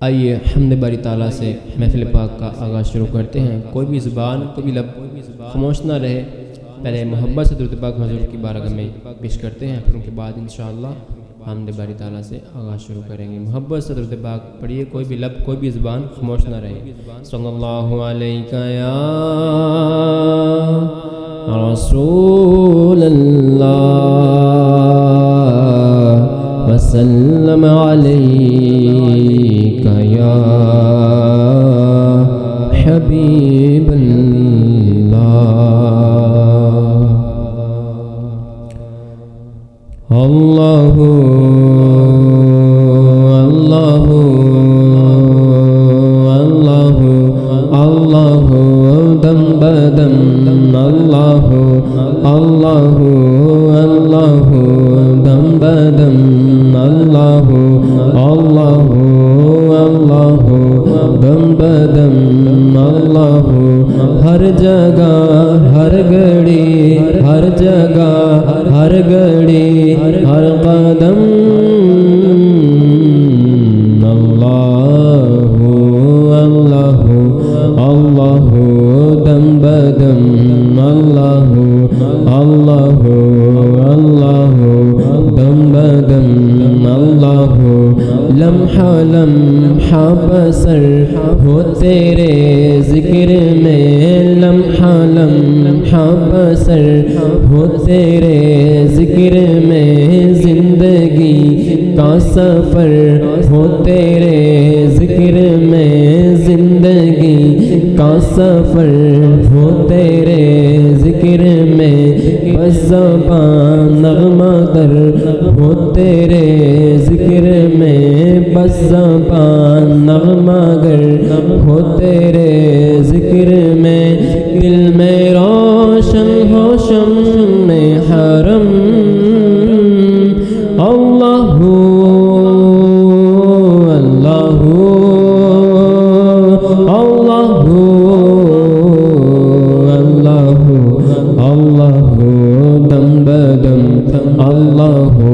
आइए हम्द बारी ताला से महफिल पाक का आगाज़ शुरू करते हैं। कोई भी ज़ुबान कोई भी लब खामोश ना रहे। पहले मोहब्बत से दुरूद पाक हुज़ूर की बारगाह में पेश करते हैं, फिर उनके बाद इंशाअल्लाह हम्द बारी ताला से आगाज़ शुरू करेंगे। मोहब्बत से दुरूद पाक पढ़िए, कोई भी लब कोई भी ज़ुबान खामोश ना रहे। सल्लल्लाहु अलैका या रसूल अल्लाह वसल्लम अलैका या हबीब अल्लाह। अल्लाहु अल्लाहु अल्लाहु अल्लाहु दम बदम अल्लाहु अल्लाहु अल्लाहु दम बदम अल्लाहु अल्लाहु अल्लाहु दम बदम अल्लाहु। हर जगह हर घड़ी हर जगह हर घड़ी हर कदम अल्लाहु अल्लाहु अल्लाहु दम बदम अल्लाहु अल्लाहु अल्लाहु दम बदम अल्लाहु। लम्हा लम्हा बसर हो तेरे जिक्र में, लम्हा लम्हा बसर हो तेरे जिक्र में, जिंदगी का सफ़र हो तेरे जिक्र में, जिंदगी का सफ़र हो तेरे जिक्र में। बस ज़बान नग़मा दर हो तेरे जिक्र में, बस ज़बान नग़मा गर हो तेरे जिक्र में। दिल में रोशन हो शम्मे हरम अल्लाहु अल्लाहु अल्लाहु अल्लाहु अल्लाहु दम बदम अल्लाहु